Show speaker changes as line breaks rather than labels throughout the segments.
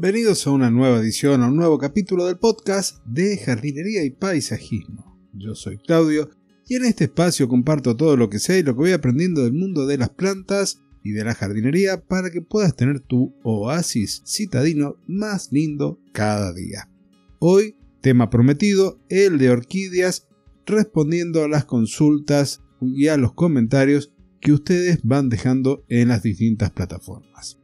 Bienvenidos a una nueva edición, a un nuevo capítulo del podcast de jardinería y paisajismo. Yo soy Claudio y en este espacio comparto todo lo que sé y lo que voy aprendiendo del mundo de las plantas y de la jardinería para que puedas tener tu oasis citadino más lindo cada día. Hoy, tema prometido, el de orquídeas, respondiendo a las consultas y a los comentarios que ustedes van dejando en las distintas plataformas.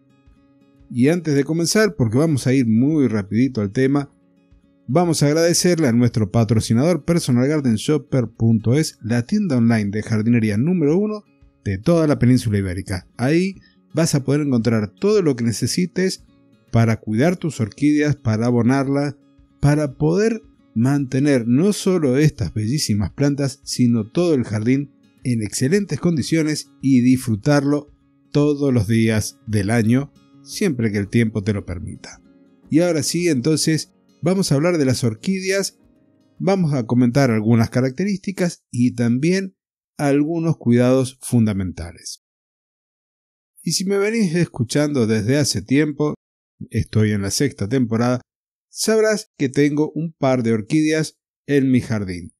Y antes de comenzar, porque vamos a ir muy rapidito al tema, vamos a agradecerle a nuestro patrocinador personalgardenshopper.es, la tienda online de jardinería número 1 de toda la península ibérica. Ahí vas a poder encontrar todo lo que necesites para cuidar tus orquídeas, para abonarlas, para poder mantener no solo estas bellísimas plantas, sino todo el jardín en excelentes condiciones y disfrutarlo todos los días del año, siempre que el tiempo te lo permita. Y ahora sí, entonces, vamos a hablar de las orquídeas, vamos a comentar algunas características y también algunos cuidados fundamentales. Y si me venís escuchando desde hace tiempo, estoy en la 6ª temporada, sabrás que tengo un par de orquídeas en mi jardín.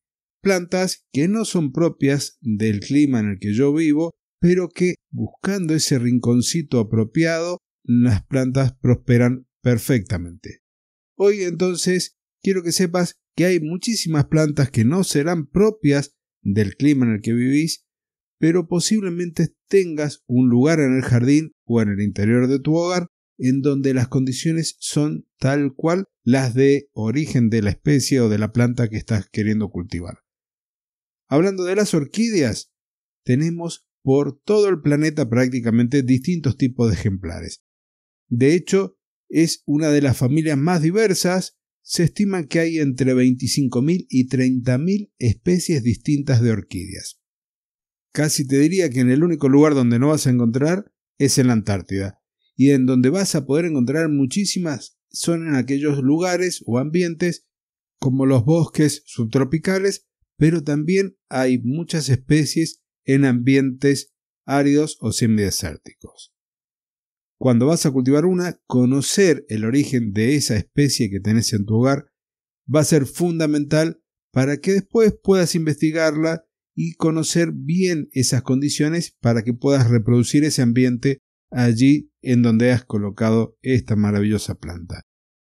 Plantas que no son propias del clima en el que yo vivo, pero que buscando ese rinconcito apropiado, las plantas prosperan perfectamente. Hoy entonces quiero que sepas que hay muchísimas plantas que no serán propias del clima en el que vivís, pero posiblemente tengas un lugar en el jardín o en el interior de tu hogar en donde las condiciones son tal cual las de origen de la especie o de la planta que estás queriendo cultivar. Hablando de las orquídeas, tenemos por todo el planeta prácticamente distintos tipos de ejemplares. De hecho, es una de las familias más diversas. Se estima que hay entre 25.000 y 30.000 especies distintas de orquídeas. Casi te diría que en el único lugar donde no vas a encontrar es en la Antártida, y en donde vas a poder encontrar muchísimas son en aquellos lugares o ambientes como los bosques subtropicales, pero también hay muchas especies en ambientes áridos o semidesérticos. Cuando vas a cultivar una, conocer el origen de esa especie que tenés en tu hogar va a ser fundamental para que después puedas investigarla y conocer bien esas condiciones para que puedas reproducir ese ambiente allí en donde has colocado esta maravillosa planta.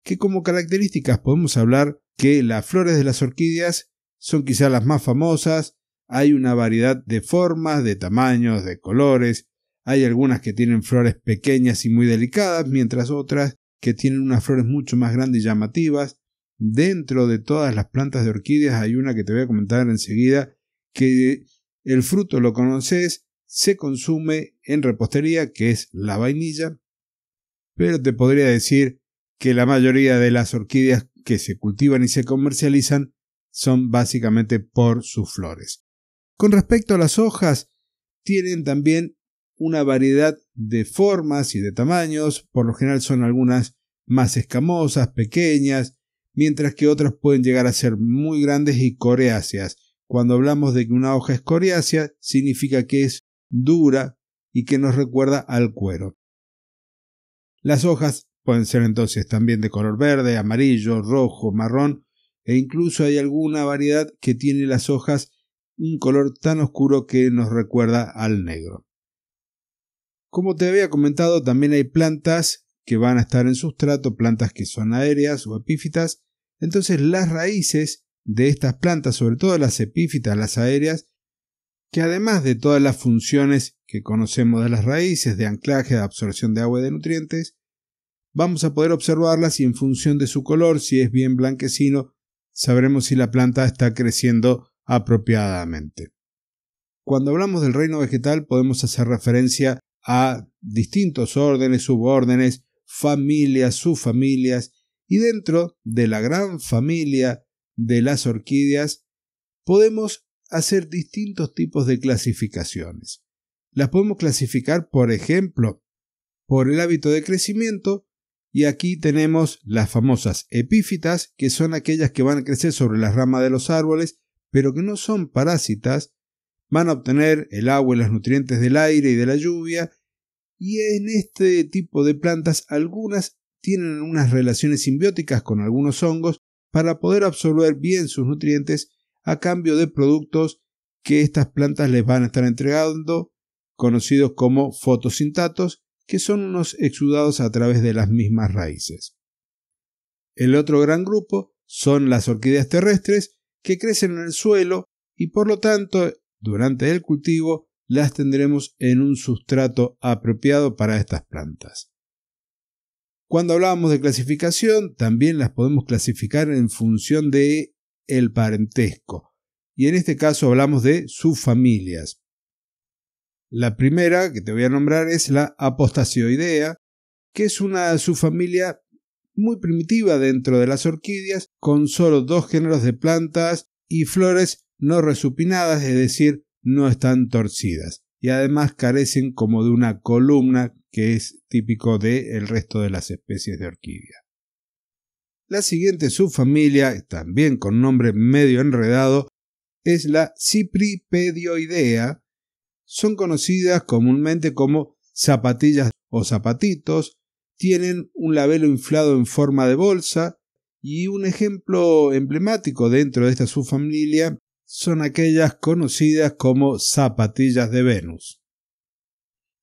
Que como características podemos hablar que las flores de las orquídeas son quizás las más famosas, hay una variedad de formas, de tamaños, de colores. Hay algunas que tienen flores pequeñas y muy delicadas, mientras otras que tienen unas flores mucho más grandes y llamativas. Dentro de todas las plantas de orquídeas hay una que te voy a comentar enseguida, que el fruto lo conoces, se consume en repostería, que es la vainilla, pero te podría decir que la mayoría de las orquídeas que se cultivan y se comercializan son básicamente por sus flores. Con respecto a las hojas, tienen también una variedad de formas y de tamaños, por lo general son algunas más escamosas, pequeñas, mientras que otras pueden llegar a ser muy grandes y coriáceas. Cuando hablamos de que una hoja es coriácea, significa que es dura y que nos recuerda al cuero. Las hojas pueden ser entonces también de color verde, amarillo, rojo, marrón, e incluso hay alguna variedad que tiene las hojas un color tan oscuro que nos recuerda al negro. Como te había comentado, también hay plantas que van a estar en sustrato, plantas que son aéreas o epífitas. Entonces las raíces de estas plantas, sobre todo las epífitas, las aéreas, que además de todas las funciones que conocemos de las raíces, de anclaje, de absorción de agua y de nutrientes, vamos a poder observarlas y en función de su color, si es bien blanquecino, sabremos si la planta está creciendo apropiadamente. Cuando hablamos del reino vegetal podemos hacer referencia a distintos órdenes, subórdenes, familias, subfamilias, y dentro de la gran familia de las orquídeas podemos hacer distintos tipos de clasificaciones. Las podemos clasificar, por ejemplo, por el hábito de crecimiento, y aquí tenemos las famosas epífitas, que son aquellas que van a crecer sobre las ramas de los árboles, pero que no son parásitas, van a obtener el agua y los nutrientes del aire y de la lluvia, y en este tipo de plantas algunas tienen unas relaciones simbióticas con algunos hongos para poder absorber bien sus nutrientes a cambio de productos que estas plantas les van a estar entregando, conocidos como fotosintatos, que son unos exudados a través de las mismas raíces. El otro gran grupo son las orquídeas terrestres, que crecen en el suelo y por lo tanto durante el cultivo las tendremos en un sustrato apropiado para estas plantas. Cuando hablábamos de clasificación, también las podemos clasificar en función de el parentesco, y en este caso hablamos de subfamilias. La primera que te voy a nombrar es la Apostacioidea, que es una subfamilia muy primitiva dentro de las orquídeas, con solo 2 géneros de plantas y flores no resupinadas, es decir, no están torcidas, y además carecen como de una columna que es típico del resto de las especies de orquídea. La siguiente subfamilia, también con nombre medio enredado, es la Cypripedioidea. Son conocidas comúnmente como zapatillas o zapatitos, tienen un labelo inflado en forma de bolsa, y un ejemplo emblemático dentro de esta subfamilia son aquellas conocidas como zapatillas de Venus.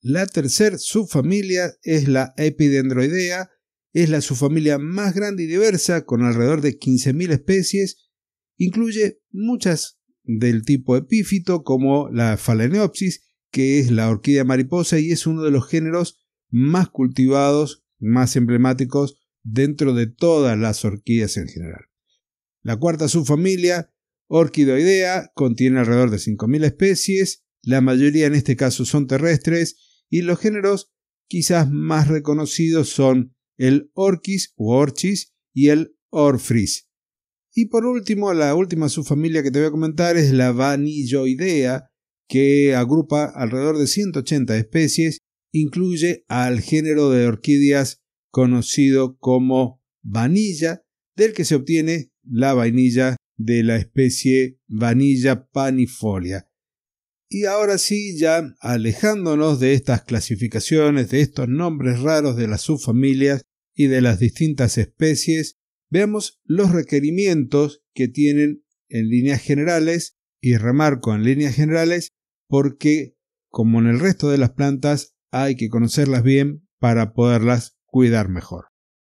La tercera subfamilia es la Epidendroidea, es la subfamilia más grande y diversa con alrededor de 15.000 especies, incluye muchas del tipo epífito como la Phalaenopsis, que es la orquídea mariposa y es uno de los géneros más cultivados, más emblemáticos dentro de todas las orquídeas en general. La cuarta subfamilia, Orquidoidea, contiene alrededor de 5.000 especies, la mayoría en este caso son terrestres, y los géneros quizás más reconocidos son el Orchis u Orchis y el Orphris. Y por último, la última subfamilia que te voy a comentar es la Vanilloidea, que agrupa alrededor de 180 especies, incluye al género de orquídeas conocido como vanilla, del que se obtiene la vainilla de la especie Vanilla panifolia. Y ahora sí, ya alejándonos de estas clasificaciones, de estos nombres raros de las subfamilias y de las distintas especies, veamos los requerimientos que tienen en líneas generales, y remarco en líneas generales porque, como en el resto de las plantas, hay que conocerlas bien para poderlas cuidar mejor.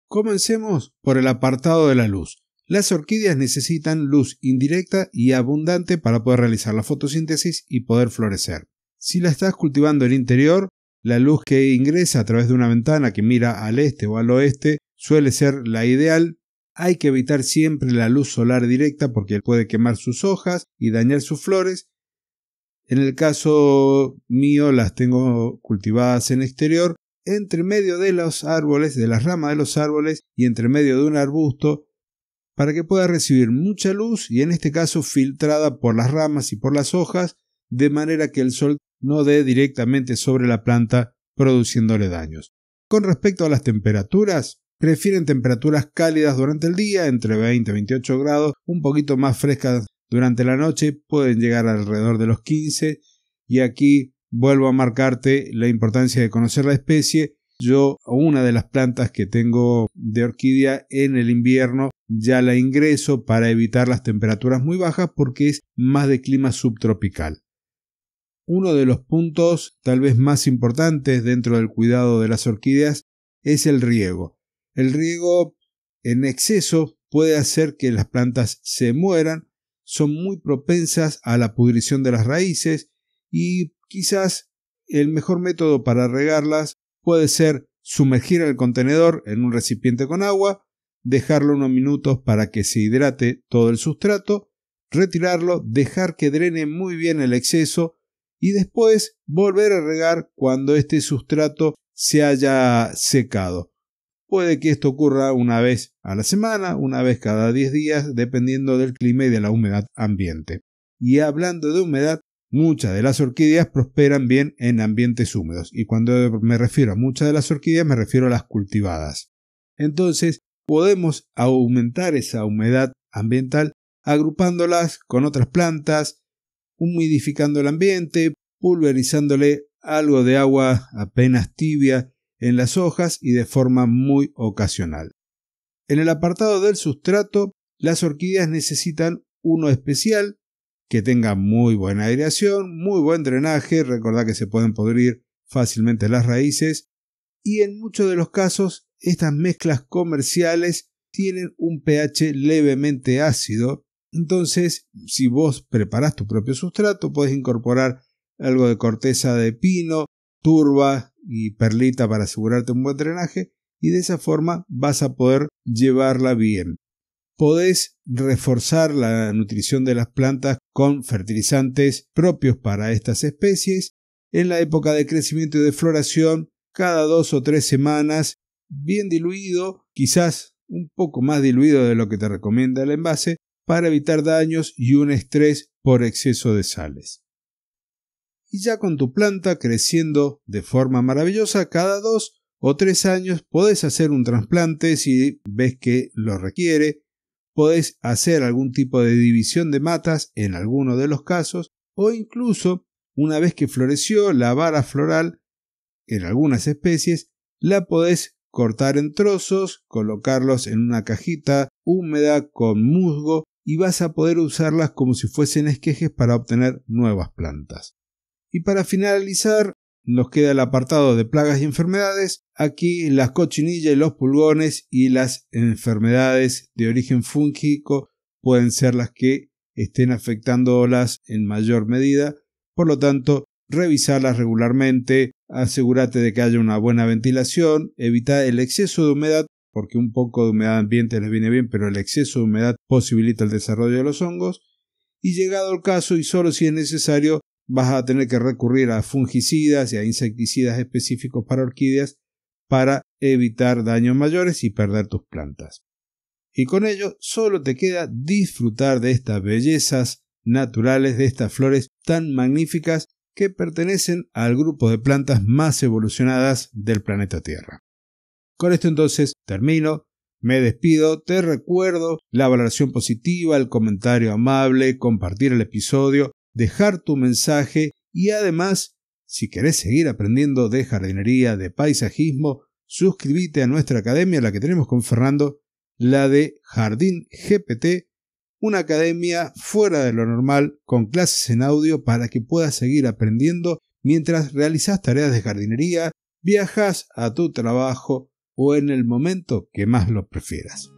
Comencemos por el apartado de la luz. Las orquídeas necesitan luz indirecta y abundante para poder realizar la fotosíntesis y poder florecer. Si la estás cultivando en interior, la luz que ingresa a través de una ventana que mira al este o al oeste suele ser la ideal. Hay que evitar siempre la luz solar directa porque puede quemar sus hojas y dañar sus flores. En el caso mío las tengo cultivadas en exterior, entre medio de los árboles, de las ramas de los árboles y entre medio de un arbusto, para que pueda recibir mucha luz y en este caso filtrada por las ramas y por las hojas, de manera que el sol no dé directamente sobre la planta produciéndole daños. Con respecto a las temperaturas, prefieren temperaturas cálidas durante el día, entre 20 y 28 grados, un poquito más frescas durante la noche, pueden llegar alrededor de los 15, y aquí vuelvo a marcarte la importancia de conocer la especie. Yo, una de las plantas que tengo de orquídea en el invierno, ya la ingreso para evitar las temperaturas muy bajas porque es más de clima subtropical. Uno de los puntos tal vez más importantes dentro del cuidado de las orquídeas es el riego. El riego en exceso puede hacer que las plantas se mueran, son muy propensas a la pudrición de las raíces y quizás el mejor método para regarlas puede ser sumergir el contenedor en un recipiente con agua, dejarlo unos minutos para que se hidrate todo el sustrato, retirarlo, dejar que drene muy bien el exceso y después volver a regar cuando este sustrato se haya secado. Puede que esto ocurra una vez a la semana, una vez cada 10 días, dependiendo del clima y de la humedad ambiente. Y hablando de humedad, muchas de las orquídeas prosperan bien en ambientes húmedos. Y cuando me refiero a muchas de las orquídeas, me refiero a las cultivadas. Entonces, podemos aumentar esa humedad ambiental agrupándolas con otras plantas, humidificando el ambiente, pulverizándole algo de agua apenas tibia en las hojas y de forma muy ocasional. En el apartado del sustrato, las orquídeas necesitan uno especial que tenga muy buena aireación, muy buen drenaje, recordad que se pueden podrir fácilmente las raíces, y en muchos de los casos estas mezclas comerciales tienen un pH levemente ácido. Entonces, si vos preparás tu propio sustrato, puedes incorporar algo de corteza de pino, turba y perlita para asegurarte un buen drenaje, y de esa forma vas a poder llevarla bien. Podés reforzar la nutrición de las plantas con fertilizantes propios para estas especies. En la época de crecimiento y de floración, cada 2 o 3 semanas, bien diluido, quizás un poco más diluido de lo que te recomienda el envase, para evitar daños y un estrés por exceso de sales. Y ya con tu planta creciendo de forma maravillosa, cada 2 o 3 años podés hacer un trasplante si ves que lo requiere, podés hacer algún tipo de división de matas en alguno de los casos, o incluso una vez que floreció la vara floral en algunas especies, la podés cortar en trozos, colocarlos en una cajita húmeda con musgo y vas a poder usarlas como si fuesen esquejes para obtener nuevas plantas. Y para finalizar, nos queda el apartado de plagas y enfermedades. Aquí las cochinillas y los pulgones y las enfermedades de origen fúngico pueden ser las que estén afectándolas en mayor medida. Por lo tanto, revisarlas regularmente, asegúrate de que haya una buena ventilación, evita el exceso de humedad, porque un poco de humedad ambiente les viene bien, pero el exceso de humedad posibilita el desarrollo de los hongos. Y llegado el caso, y solo si es necesario, vas a tener que recurrir a fungicidas y a insecticidas específicos para orquídeas para evitar daños mayores y perder tus plantas. Y con ello solo te queda disfrutar de estas bellezas naturales, de estas flores tan magníficas que pertenecen al grupo de plantas más evolucionadas del planeta Tierra. Con esto entonces termino, me despido, te recuerdo la valoración positiva, el comentario amable, compartir el episodio, dejar tu mensaje y además, si querés seguir aprendiendo de jardinería, de paisajismo, suscríbete a nuestra academia, la que tenemos con Fernando, la de Jardín GPT, una academia fuera de lo normal con clases en audio para que puedas seguir aprendiendo mientras realizas tareas de jardinería, viajas a tu trabajo o en el momento que más lo prefieras.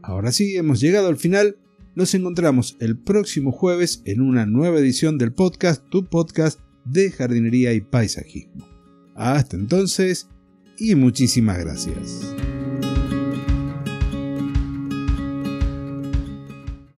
Ahora sí, hemos llegado al final. Nos encontramos el próximo jueves en una nueva edición del podcast, tu podcast de jardinería y paisajismo. Hasta entonces y muchísimas gracias.